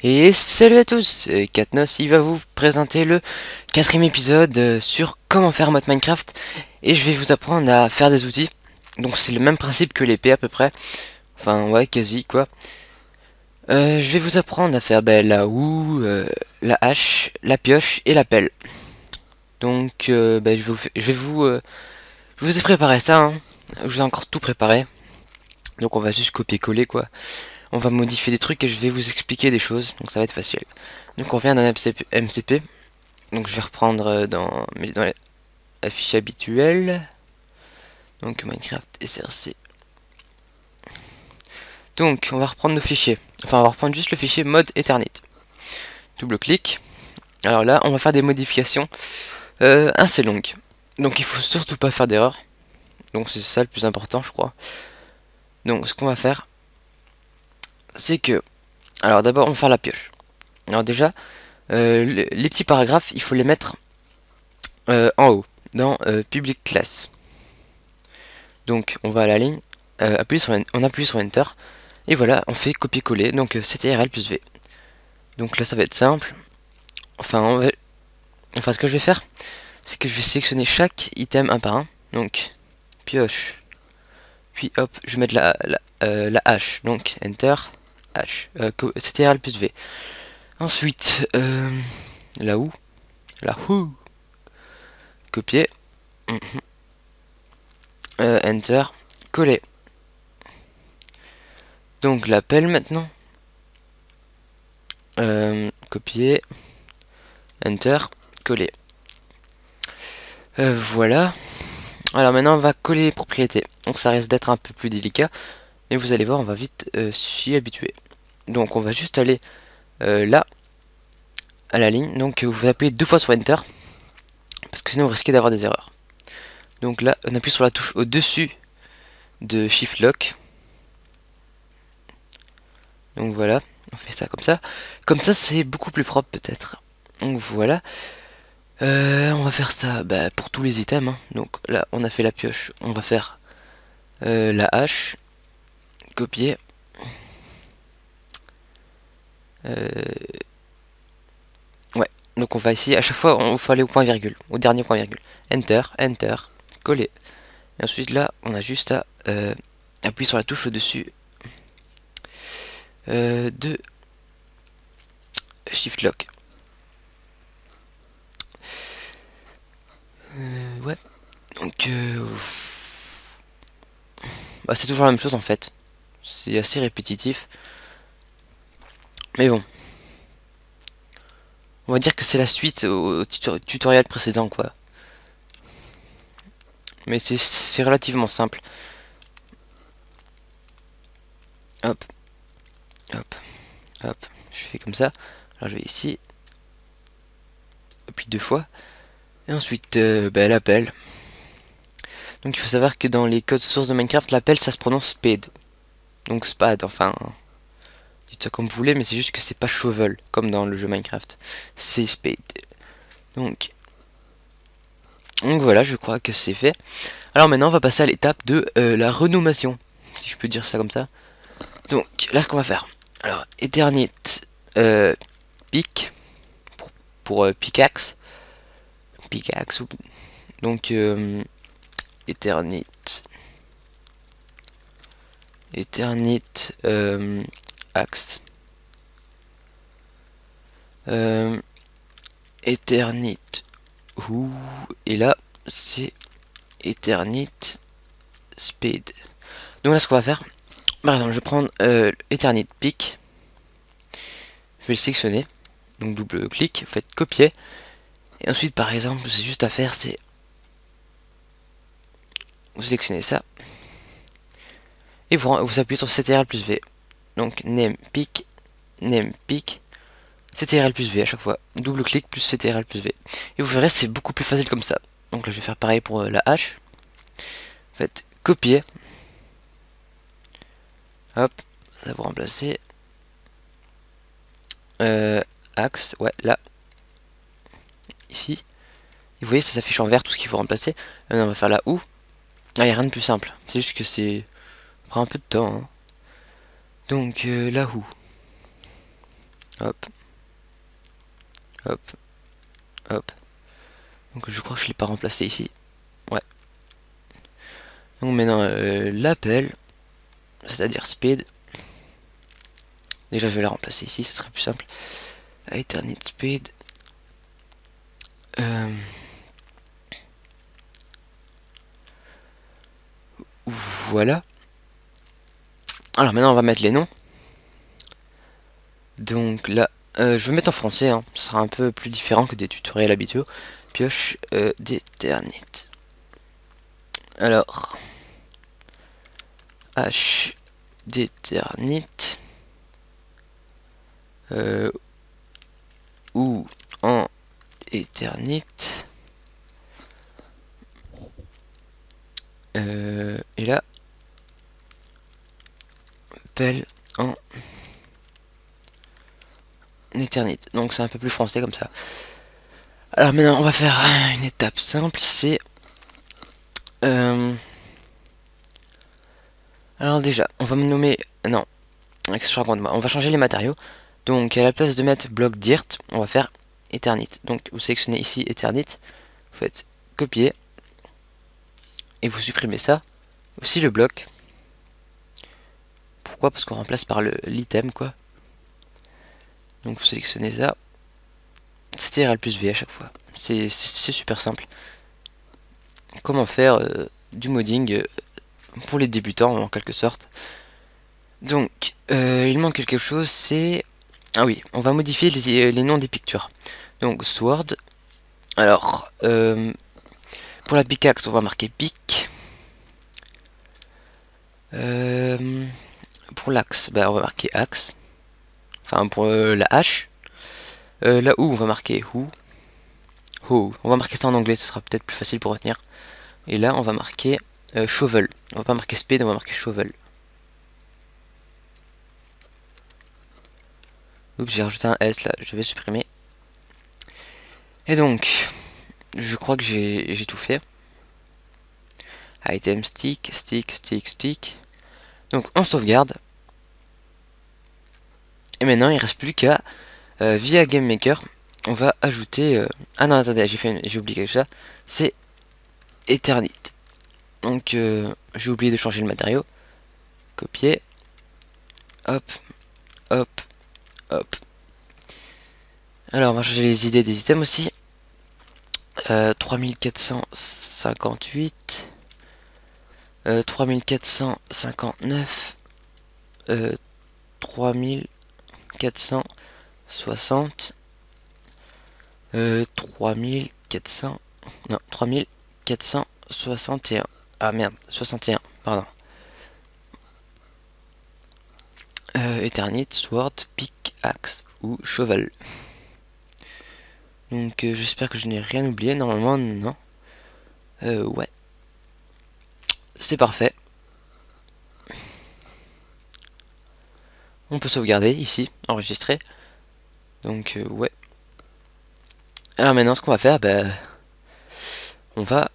Et salut à tous, Katnos, il va vous présenter le quatrième épisode sur comment faire un mode Minecraft. Et je vais vous apprendre à faire des outils. Donc c'est le même principe que l'épée à peu près. Enfin ouais, quasi quoi. Je vais vous apprendre à faire la houe, la hache, la pioche et la pelle. Donc je vous ai préparé ça, hein. Je vous ai encore tout préparé. Donc on va juste copier-coller quoi. On va modifier des trucs et je vais vous expliquer des choses. Donc ça va être facile. Donc on vient d'un MCP. Donc je vais reprendre dans la fiche habituelle. Donc Minecraft SRC. Donc on va reprendre nos fichiers. Enfin on va reprendre juste le fichier mode Eternite. Double clic. Alors là on va faire des modifications assez longues. Donc il faut surtout pas faire d'erreur. Donc c'est ça le plus important je crois. Donc ce qu'on va faire c'est que... Alors d'abord on va faire la pioche. Alors déjà les petits paragraphes il faut les mettre en haut dans public class. Donc on va à la ligne, on appuie sur Enter, et voilà, on fait copier-coller, donc CTRL plus V. Donc là ça va être simple, enfin, ce que je vais faire, c'est que je vais sélectionner chaque item un par un, donc pioche, puis hop, je vais mettre la hache, donc Enter, hache, CTRL plus V. Ensuite, la houe, copier, Enter, coller. Donc la pelle maintenant, copier, Enter, coller. Voilà. Alors maintenant on va coller les propriétés. Donc ça risque d'être un peu plus délicat. Mais vous allez voir, on va vite s'y habituer. Donc on va juste aller là, à la ligne. Donc vous appuyez deux fois sur Enter. Parce que sinon vous risquez d'avoir des erreurs. Donc là, on appuie sur la touche au-dessus de Shift Lock. Donc voilà, on fait ça comme ça. Comme ça c'est beaucoup plus propre peut-être. Donc voilà. On va faire ça pour tous les items, hein. Donc là, on a fait la pioche. On va faire la hache. Copier. Ouais. Donc on va ici. À chaque fois, on faut aller au point virgule. Au dernier point virgule. Enter, Enter, coller. Et ensuite là, on a juste à appuyer sur la touche au-dessus de Shift Lock. Ouais. Donc c'est toujours la même chose en fait. C'est assez répétitif. Mais bon. On va dire que c'est la suite au tutoriel précédent quoi. Mais c'est relativement simple. Hop, hop, hop. Je fais comme ça. Alors je vais ici. Et puis deux fois. Et ensuite l'appel. Donc il faut savoir que dans les codes sources de Minecraft, l'appel ça se prononce spade. Donc spade, enfin. Dites ça comme vous voulez, mais c'est juste que c'est pas shovel comme dans le jeu Minecraft. C'est spade. Donc, donc voilà, je crois que c'est fait. Alors maintenant on va passer à l'étape de la renommation. Si je peux dire ça comme ça. Donc là ce qu'on va faire. Alors, Eternite pick pour pickaxe. Pickaxe. Donc Eternite. Eternite axe. Eternite. Ouh. Et là, c'est Eternite Spade. Donc là, ce qu'on va faire, par exemple, je vais prendre Eternite Pick. Je vais le sélectionner. Donc double clic, vous faites copier. Et ensuite, par exemple, c'est juste à faire, c'est vous sélectionnez ça. Et vous appuyez sur CTRL plus V. Donc name pick, CTRL plus V à chaque fois. Double clic plus CTRL plus V. Et vous verrez, c'est beaucoup plus facile comme ça. Donc là, je vais faire pareil pour la hache. Faites copier. Hop, ça va vous remplacer. Axe, ouais, là. Ici. Et vous voyez, ça s'affiche en vert tout ce qu'il faut remplacer. Maintenant, on va faire la houe. Ah, il n'y a rien de plus simple. C'est juste que c'est... Ça prend un peu de temps, hein. Donc, la houe. Hop. Hop. Hop. Donc je crois que je l'ai pas remplacé ici. Ouais. Donc maintenant l'appel, c'est-à-dire speed. Déjà je vais la remplacer ici, ce serait plus simple. Eternit speed. Voilà. Alors maintenant on va mettre les noms. Donc là, je vais mettre en français, hein. Ce sera un peu plus différent que des tutoriels habituels. Pioche d'Eternit. Alors, H d'Eternit. Ou en Eternit. Et là, appelle en Eternit. Donc c'est un peu plus français comme ça. Alors maintenant, on va faire une étape simple, c'est... alors déjà, on va me nommer... Non, qu'est-ce que je raconte moi? On va changer les matériaux. Donc à la place de mettre bloc dirt, on va faire Eternit. Donc vous sélectionnez ici Eternit, vous faites copier, et vous supprimez ça. Aussi le bloc. Pourquoi? Parce qu'on remplace par l'item quoi. Donc vous sélectionnez ça. C'est TRL plus V à chaque fois. C'est super simple. Comment faire du modding pour les débutants en quelque sorte. Donc il manque quelque chose, c'est... Ah oui, on va modifier les noms des pictures. Donc sword. Alors pour la pickaxe on va marquer pic. Pour l'axe, bah, on va marquer axe. Enfin pour la hache. Là où on va marquer who. Ho. On va marquer ça en anglais, ce sera peut-être plus facile pour retenir. Et là on va marquer shovel. On va pas marquer speed, on va marquer shovel. Oups, j'ai rajouté un S là, je vais supprimer. Et donc, je crois que j'ai tout fait. Item stick, stick, stick, stick. Donc on sauvegarde. Et maintenant il reste plus qu'à via Game Maker, on va ajouter. Ah non attendez, j'ai oublié quelque chose. C'est Eternit. Donc j'ai oublié de changer le matériau. Copier. Hop, hop, hop. Alors on va changer les idées des items aussi. 3458. 3459. 3460. 3400. Non, 3461. Ah merde, 61, pardon. Eternit, sword, pickaxe ou cheval. Donc j'espère que je n'ai rien oublié. Normalement, non. Ouais. C'est parfait. On peut sauvegarder ici, enregistrer. Donc ouais. Alors maintenant ce qu'on va faire, bah, on va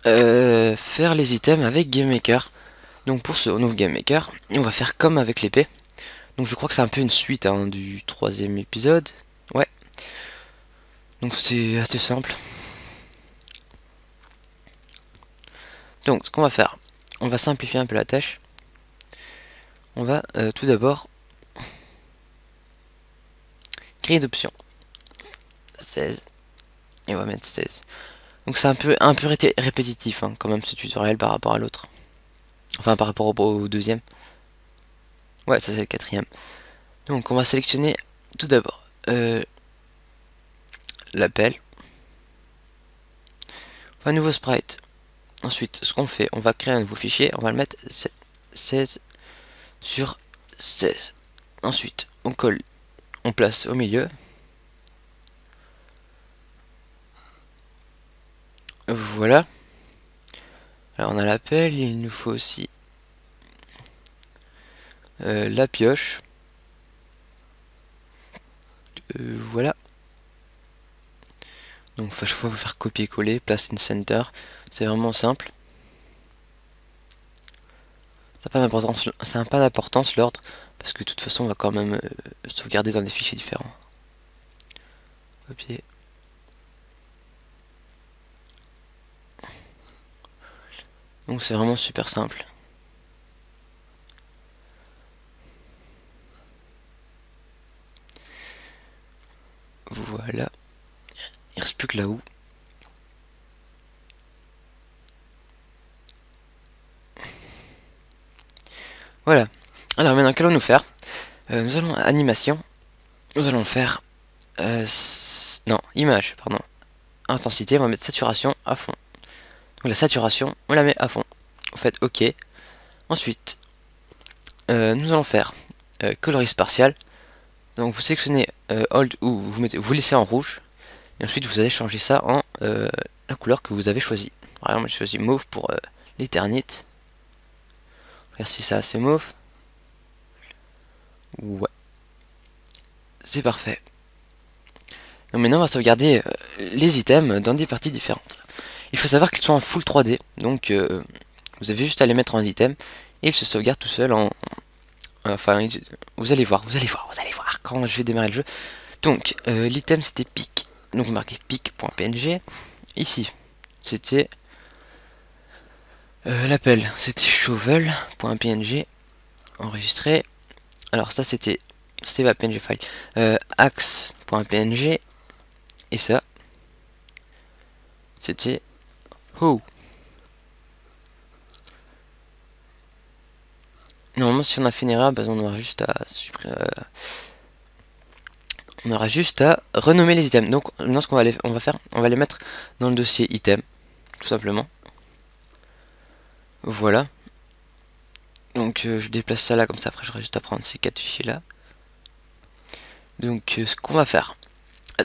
faire les items avec GameMaker. Donc pour ce, on ouvre GameMaker et on va faire comme avec l'épée. Donc je crois que c'est un peu une suite hein, du 3e épisode. Ouais. Donc c'est assez simple. Donc ce qu'on va faire, on va simplifier un peu la tâche. On va tout d'abord créer d'options. 16. Et on va mettre 16. Donc c'est un peu répétitif hein, quand même ce tutoriel par rapport à l'autre. Enfin par rapport au deuxième. Ouais, ça c'est le 4e. Donc on va sélectionner tout d'abord l'appel. Un nouveau sprite. Ensuite, ce qu'on fait, on va créer un nouveau fichier. On va le mettre 16 sur 16. Ensuite, on colle, on place au milieu. Voilà. Alors on a l'appel, il nous faut aussi la pioche. Voilà. Donc à chaque fois vous faire copier-coller, place in center. C'est vraiment simple. Ça n'a pas d'importance l'ordre, Parce que de toute façon, on va quand même sauvegarder dans des fichiers différents. Copier. Donc c'est vraiment super simple. Voilà. Il reste plus que là-haut. Voilà. Alors maintenant, qu'allons-nous faire? Nous allons à animation. Nous allons faire... non, image, pardon. Intensité, on va mettre saturation à fond. Donc la saturation, on la met à fond. Vous faites OK. Ensuite, nous allons faire coloris partial. Donc vous sélectionnez Hold ou vous laissez en rouge. Et ensuite vous allez changer ça en la couleur que vous avez choisie. Par exemple, j'ai choisi mauve pour l'éternite. Regarde si ça c'est mauve. Ouais. C'est parfait. Donc maintenant on va sauvegarder les items dans des parties différentes. Il faut savoir qu'ils sont en full 3D. Donc vous avez juste à les mettre en item. Et ils se sauvegardent tout seuls en... Enfin, vous allez voir quand je vais démarrer le jeu. Donc l'item c'était pic. Donc marqué pic.png. Ici c'était l'appel, c'était shovel.png enregistré. Alors ça c'était save.png file. Axe.png et ça c'était oh. Normalement si on a fait une erreur, bah, on aura juste à renommer les items. Donc maintenant ce qu'on va faire, on va les mettre dans le dossier item, tout simplement. Voilà. Donc je déplace ça là comme ça, après j'aurai juste à prendre ces 4 fichiers là. Donc ce qu'on va faire.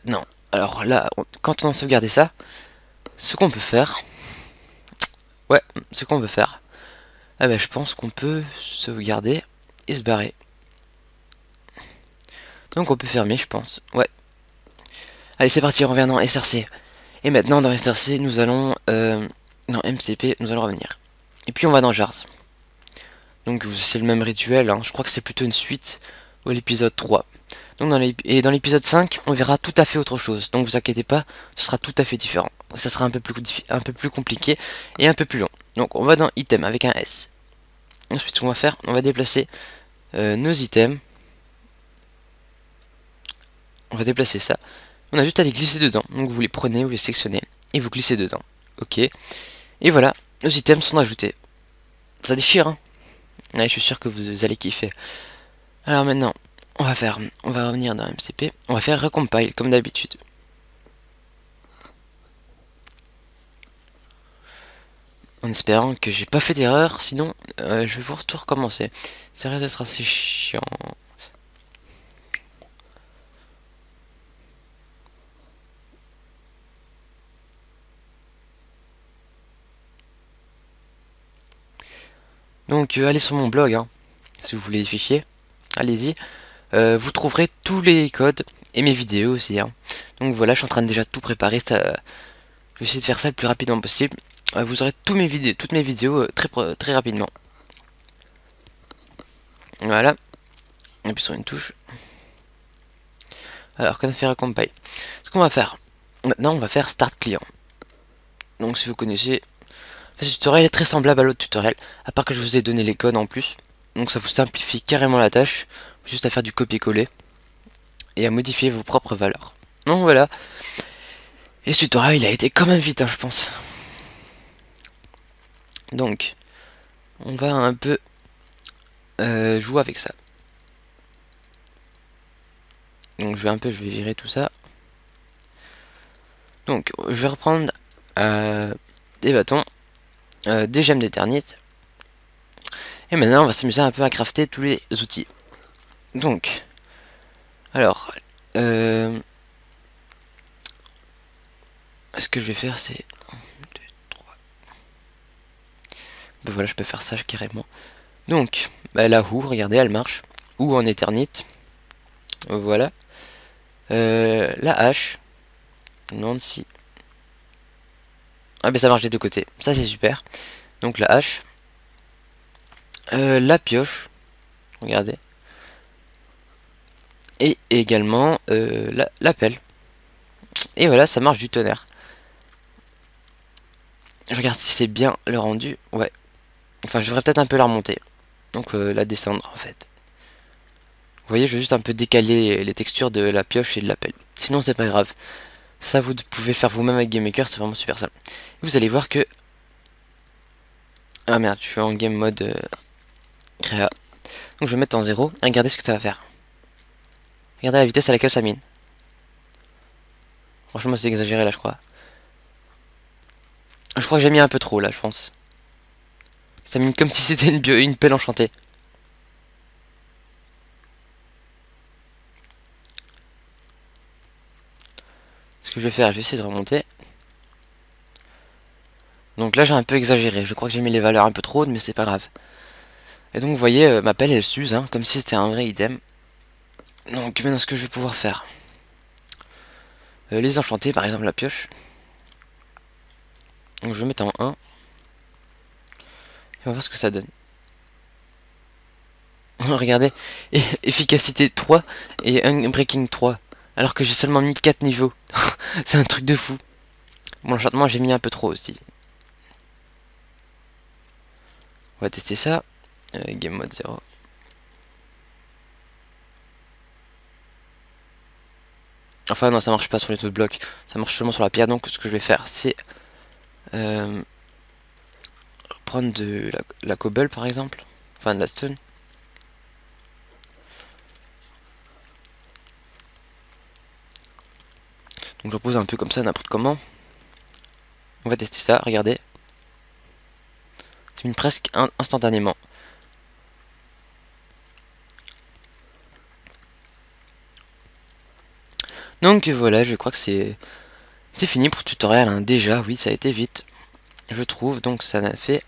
Non. Alors là, quand on a sauvegardé ça, ce qu'on peut faire. Ouais, ce qu'on peut faire. Ah bah je pense qu'on peut sauvegarder et se barrer. Donc on peut fermer, je pense. Ouais. Allez, c'est parti, on revient dans SRC. Et maintenant dans SRC, nous allons dans MCP, nous allons revenir. Et puis on va dans JARS. Donc c'est le même rituel, hein. Je crois que c'est plutôt une suite à l'épisode 3. Donc dans l'épisode 5, on verra tout à fait autre chose. Donc vous inquiétez pas, ce sera tout à fait différent. Ça sera un peu plus compliqué et un peu plus long. Donc on va dans item avec un S. Ensuite ce qu'on va faire, on va déplacer nos items. On va déplacer ça. On a juste à les glisser dedans. Donc vous les prenez, vous les sélectionnez et vous glissez dedans. Ok. Et voilà, nos items sont ajoutés. Ça déchire, hein. Ouais, je suis sûr que vous allez kiffer. Alors maintenant, on va revenir dans MCP. On va faire recompile comme d'habitude. En espérant que j'ai pas fait d'erreur, sinon je vais vous tout recommencer. Ça risque d'être assez chiant. Donc allez sur mon blog, hein, si vous voulez des fichiers, allez-y. Vous trouverez tous les codes et mes vidéos aussi. Hein. Donc voilà, je suis en train de déjà tout préparer. Je vais essayer de faire ça le plus rapidement possible. Vous aurez toutes mes vidéos très rapidement. Voilà. On appuie sur une touche. Alors, qu'on a fait recompile. Ce qu'on va faire, maintenant, on va faire Start Client. Donc, si vous connaissez, ce tutoriel est très semblable à l'autre tutoriel, à part que je vous ai donné les codes en plus. Donc, ça vous simplifie carrément la tâche. Juste à faire du copier-coller et à modifier vos propres valeurs. Donc, voilà. Et ce tutoriel, il a été quand même vite, hein, je pense. Donc, on va un peu jouer avec ça. Donc je vais virer tout ça. Donc je vais reprendre des bâtons, des gemmes d'éternite. Et maintenant on va s'amuser un peu à crafter tous les outils. Donc, alors, ce que je vais faire c'est 1, 2, 3. Ben voilà, je peux faire ça carrément. Donc, la houe, regardez, elle marche. Ou en éternite. Voilà. La hache. Je me demande si... Ah ben ça marche des deux côtés. Ça c'est super. Donc la hache. La pioche. Regardez. et également l'appel. Et voilà, ça marche du tonnerre. Je regarde si c'est bien le rendu. Ouais. Enfin, je devrais peut-être un peu la remonter. Donc la descendre en fait. Vous voyez, je vais juste un peu décaler les textures de la pioche et de l'appel. Sinon, c'est pas grave. Ça, vous pouvez le faire vous-même avec GameMaker, c'est vraiment super simple. Vous allez voir que... Ah merde, je suis en game mode créa. Donc je vais mettre en 0. Regardez ce que ça va faire. Regardez la vitesse à laquelle ça mine. Franchement, c'est exagéré là, je crois. Je crois que j'ai mis un peu trop là, je pense. Ça mine comme si c'était une pelle enchantée. Ce que je vais faire, je vais essayer de remonter. Donc là, j'ai un peu exagéré. Je crois que j'ai mis les valeurs un peu trop hautes, mais c'est pas grave. Et donc, vous voyez, ma pelle, elle s'use, hein, comme si c'était un vrai item. Donc, maintenant, ce que je vais pouvoir faire. Les enchanter, par exemple, la pioche. Donc, je vais mettre en 1. Et on va voir ce que ça donne. Regardez, efficacité 3 et unbreaking 3. Alors que j'ai seulement mis 4 niveaux. C'est un truc de fou. Bon, l'enchantement, j'ai mis un peu trop aussi. On va tester ça. Game mode 0. Enfin, non, ça marche pas sur les autres blocs. Ça marche seulement sur la pierre. Donc, ce que je vais faire, c'est prendre de la cobble, par exemple. Enfin, de la stone. Donc, je pose un peu comme ça, n'importe comment. On va tester ça, regardez. C'est mis presque instantanément. Donc voilà, je crois que c'est fini pour le tutoriel, hein. Déjà, oui, ça a été vite, je trouve. Donc ça a fait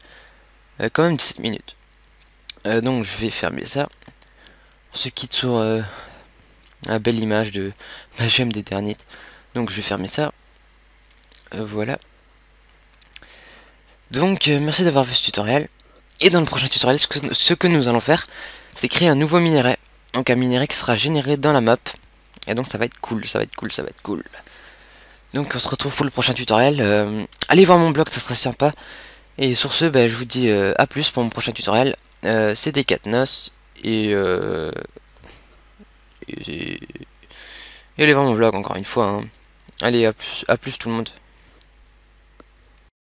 quand même 17 minutes. Donc je vais fermer ça. On se quitte sur la belle image de ma gemme d'éternité. Donc je vais fermer ça. Voilà. Donc merci d'avoir vu ce tutoriel. Et dans le prochain tutoriel, ce que nous allons faire, c'est créer un nouveau minerai. Donc un minerai qui sera généré dans la map. Et donc ça va être cool, ça va être cool, ça va être cool. Donc on se retrouve pour le prochain tutoriel. Allez voir mon blog, ça serait sympa. Et sur ce, bah, je vous dis à plus pour mon prochain tutoriel. C'était Katnos. Et allez voir mon blog encore une fois, hein. Allez, à plus tout le monde.